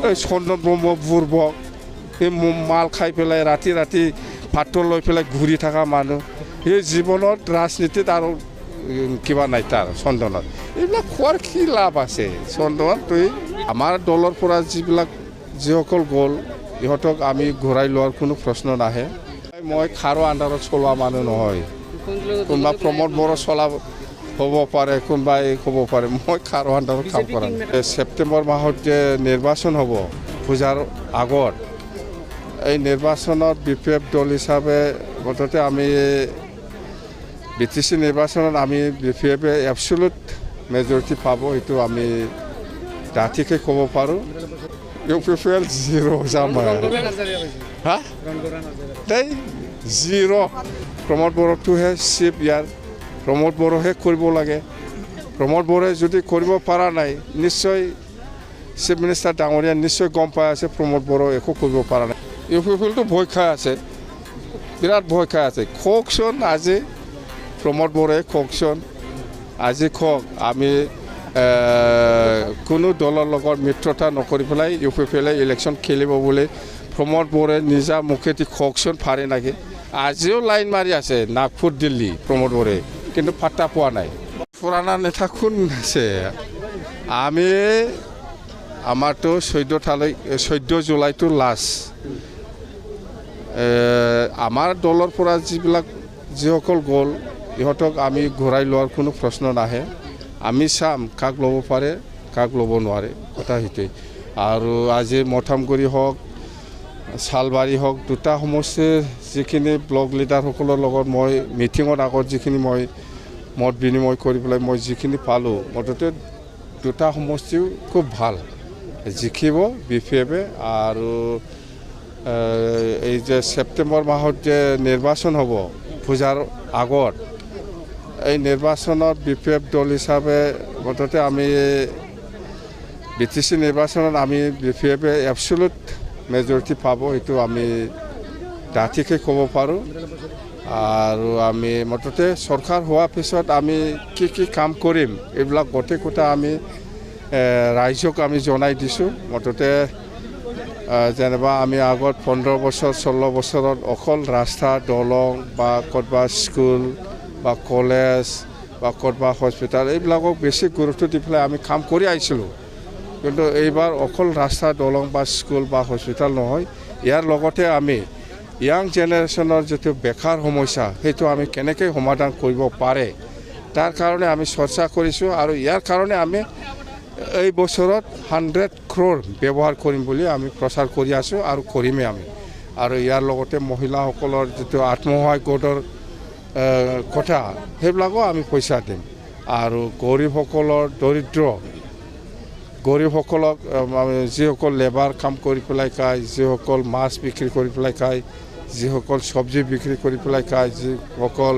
এই চন্দন ব্ৰহ্ম বুৰ্বক এই মাল খাই পেলাই ৰাতি ৰাতি ভাতটো লৈ পেলাই ঘূৰি থকা মানুহ সেই জীৱনত ৰাজনীতিত আৰু কিবা নাই তাৰ চন্দনত এইবিলাক খোৱাৰ কি লাভ আছে চন্দনত আমাৰ দলৰ পৰা যিসকল গ'ল ইহঁতক আমি ঘূৰাই লোৱাৰ কোনো প্ৰশ্ন নাহে মই খাৰো আণ্ডাৰত চলোৱা মানুহ নহয় কোনোবা প্ৰমোদ বড়ো চলা হ'ব পাৰে কোনোবাই হ'ব পাৰে মই খাৰো আণ্ডাৰত কাম কৰা ছেপ্টেম্বৰ মাহত যে নিৰ্বাচন হ'ব পূজাৰ আগত এই নিৰ্বাচনত BPF দল হিচাপে মুঠতে আমি BTC নিৰ্বাচনত আমি BPF এবছলুট মেজৰিটি পাব এইটো আমি ডাঠিকে ক'ব পাৰোঁ UPPL 0 যাম হা তাই 0 প্ৰমোদ বড়োটোহে চিফ ইয়াৰ প্ৰমোদ বড়োহে কৰিব লাগে প্ৰমোদ বড়োৱে যদি কৰিব পৰা নাই নিশ্চয় চিফ মিনিষ্টাৰ ডাঙৰীয়া নিশ্চয় গম পাই আছে প্ৰমোদ বড়ো একো কৰিব পৰা নাই UPPLটো ভয় খাই আছে বিৰাট ভয় খাই আছে কওকচোন আজি প্ৰমোদ বড়োৱে কওকচোন আজি কওক আমি কোনো দলৰ লগত মিত্ৰতা নকৰি পেলাই UPPLে ইলেকশ্যন খেলিব বুলি প্ৰমোদ বড়োৱে নিজা মুখেদি কওকচোন পাৰে নেকি আজিও লাইন মাৰি আছে নাগপুৰ দিল্লী প্ৰমোদ বড়োৱে কিন্তু পাত্তা পোৱা নাই পুৰণা নেতা কোন আছে আমি আমাৰতো 14 জুলাইটো লাষ্ট আমাৰ দলৰ পৰা যিসকল গ'ল ইহঁতক আমি ঘূৰাই লোৱাৰ কোনো প্ৰশ্ন নাহে আমি চাম কাক ল'ব পাৰে কাক ল'ব নোৱাৰে কথা সেইটোৱেই আৰু আজি মথামগুৰি হওক চালবাৰী হওক দুটা সমষ্টিৰ যিখিনি ব্লক লিডাৰসকলৰ লগত মই মিটিঙত আগত যিখিনি মই মত বিনিময় কৰি পেলাই মই যিখিনি পালোঁ মুঠতে দুটা সমষ্টিও খুব ভাল জিকিব BPFে আৰু এই যে ছেপ্টেম্বৰ মাহত যে নিৰ্বাচন হ'ব পূজাৰ আগত এই নিৰ্বাচনত BPF দল হিচাপে মুঠতে আমি BTC নিৰ্বাচনত আমি BPFে এবছলুট মেজৰিটি পাব এইটো আমি ডাঠিকে ক'ব পাৰোঁ আৰু আমি মুঠতে চৰকাৰ হোৱাৰ পিছত আমি কি কাম কৰিম এইবিলাক গোটেই কথা আমি ৰাইজক আমি জনাই দিছোঁ মুঠতে যেনিবা আমি আগত 15 বছৰ 16 বছৰত অকল ৰাস্তা দলং বা ক'ৰবা স্কুল বা কলেজ বা ক'ৰবা হস্পিটেল এইবিলাকক বেছি গুৰুত্ব দি পেলাই আমি কাম কৰি আহিছিলোঁ কিন্তু এইবাৰ অকল ৰাস্তা দলং বা স্কুল বা হস্পিটেল নহয় ইয়াৰ লগতে আমি ইয়াং জেনেৰেশ্যনৰ যিটো বেকাৰ সমস্যা সেইটো আমি কেনেকৈ সমাধান কৰিব পাৰে তাৰ কাৰণে আমি চৰ্চা কৰিছোঁ আৰু ইয়াৰ কাৰণে আমি এই বছৰত 100 crore ব্যৱহাৰ কৰিম বুলি আমি প্ৰচাৰ কৰি আছোঁ আৰু কৰিমেই আমি আৰু ইয়াৰ লগতে মহিলাসকলৰ যিটো আত্মসহায়ক গোটৰ কথা সেইবিলাকো আমি পইচা দিম আৰু গৰীবসকলক যিসকল লেবাৰ কাম কৰি পেলাই খায় যিসকল মাছ বিক্ৰী কৰি পেলাই খায় যিসকল চব্জি বিক্ৰী কৰি পেলাই খায় যিসকল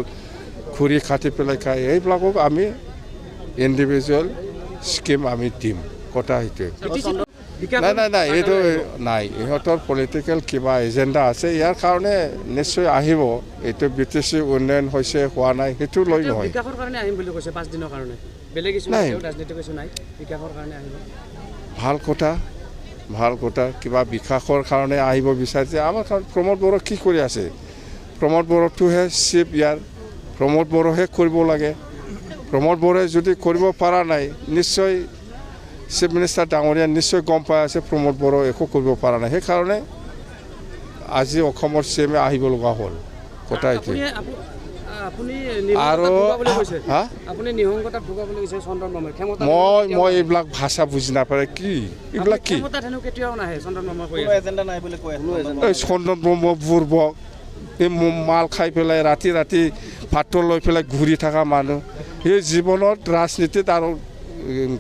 খুৰি কাটি পেলাই খায় এইবিলাকক আমি ইণ্ডিভিজুৱেল স্কিম আমি দিম কথা সেইটোৱে নাই এইটো নাই ইহঁতৰ পলিটিকেল কিবা এজেণ্ডা আছে ইয়াৰ কাৰণে নিশ্চয় আহিব এইটো BTC উন্নয়ন হৈছে হোৱা নাই সেইটো লৈ নহয় ভাল কথা কিবা বিকাশৰ কাৰণে আহিব বিচাৰিছে আমাৰ প্ৰমোদ বড়ো কি কৰি আছে প্ৰমোদ বড়োটোহে চিফ ইয়াৰ প্ৰমোদ বড়োহে কৰিব লাগে প্ৰমোদ বড়োৱে যদি কৰিব পৰা নাই নিশ্চয় চিফ মিনিষ্টাৰ ডাঙৰীয়া নিশ্চয় গম পাই আছে প্ৰমোদ বড়ো একো কৰিব পৰা নাই সেইকাৰণে আজি অসমৰ CMে আহিব লগা হ'ল কথা এইটো আৰু মই এইবিলাক ভাষা বুজি নাপায় কি এইবিলাক কি চন্দন ব্ৰহ্ম বুৰ্বক এই মাল খাই পেলাই ৰাতি ৰাতি ভাতটো লৈ পেলাই ঘূৰি থকা মানুহ সেই জীৱনত ৰাজনীতিত আৰু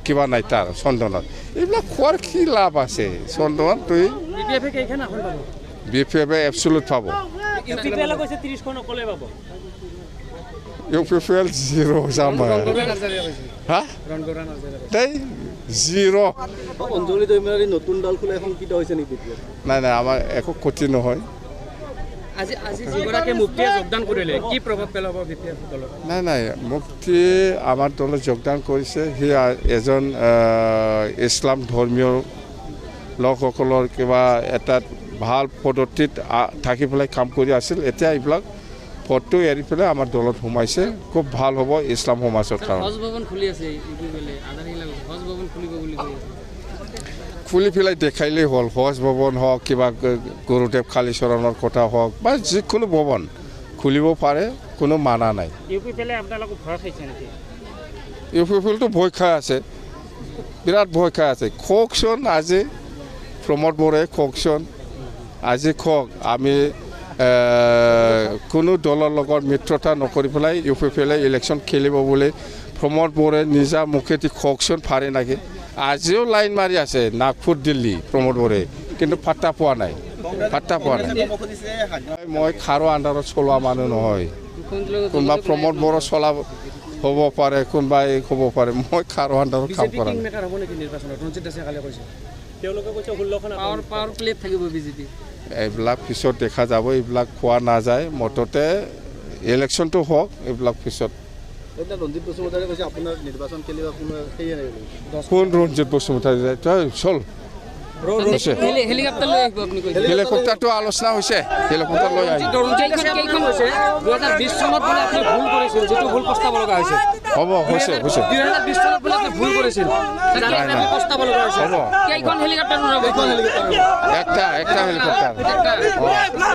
কিবা নাই তাৰ চন্দনত এইবিলাক খোৱাৰ কি লাভ আছে চন্দনত BPFে এবছলুট পাব UPPL 0 যাম হা তাই 0 নতুন দল খোলা এখন কিটা হৈছে নেকি নাই আমাৰ একো ক্ষতি নহয় নাই মুক্তি আমাৰ দলত যোগদান কৰিছে সি এজন ইছলাম ধৰ্মীয় লোকসকলৰ কিবা এটা ভাল পদ্ধতিত থাকি পেলাই কাম কৰি আছিল এতিয়া এইবিলাক পদটো এৰি পেলাই আমাৰ দলত সোমাইছে খুব ভাল হ'ব ইছলাম সমাজৰ কাৰণে হজ ভৱন খুলি আছে ইপিলে আদানী লাগি হজ ভৱন খুলিব বুলি কৈ আছে খুলি পেলাই দেখাইলেই হ'ল হজ ভৱন হওক কিবা গুৰুদেৱ কালীচৰণৰ কথা হওক বা যিকোনো ভৱন খুলিব পাৰে কোনো মানা নাই ইউপি পেলে আপোনালোকক ভয় খাইছে নেকি ইউপিপিএলটো ভয় খাই আছে বিৰাট ভয় খাই আছে কওকচোন আজি প্ৰমোদ বড়োৱে কওকচোন আজি কওক আমি কোনো দলৰ লগত মিত্ৰতা নকৰি পেলাই ইউপিপিএলে ইলেকশ্যন খেলিব বুলি প্ৰমোদ বড়োৱে নিজা মুখেদি কওকচোন পাৰে নেকি আজিও লাইন মাৰি আছে নাগপুৰ দিল্লী প্ৰমোদ বড়োৱে কিন্তু পাত্তা পোৱা নাই মই খাৰো আণ্ডাৰত চলোৱা মানুহ নহয় কোনোবা প্ৰমোদ বড়ো চলাব হ'ব পাৰে কোনোবাই হ'ব পাৰে মই খাৰো আণ্ডাৰত কাম কৰা নাই পাৱাৰ প্লেট থাকিব বিজেপি এইবিলাক পিছত দেখা যাব এইবিলাক কোৱা নাযায় মুঠতে ইলেকশ্যনটো হওক এইবিলাক পিছত এতিয়া ৰঞ্জিত বসুমতাৰীয়ে কৈছে আপোনাৰ নিৰ্বাচন খেলিব কোনো সেয়ে নাই কোন ৰঞ্জিত বসুমতাৰী যায় তই চল হেলিকপ্টাৰ লৈ আহিব আপুনি কৈছে হেলিকপ্টাৰটো আলোচনা হৈছে হেলিকপ্টাৰ লৈ আহিব কেইখন হৈছে 2020 চনত বোলে আপুনি ভুল কৰিছিল যেটো ভুল প্ৰস্তাৱ লগা হৈছে হ'ব হৈছে 2020 চনত বোলে আপুনি ভুল কৰিছিল প্ৰস্তাৱ লগা হৈছে হ'ব কেইখন হেলিকপ্টাৰ বনাব একটা হেলিকপ্টাৰ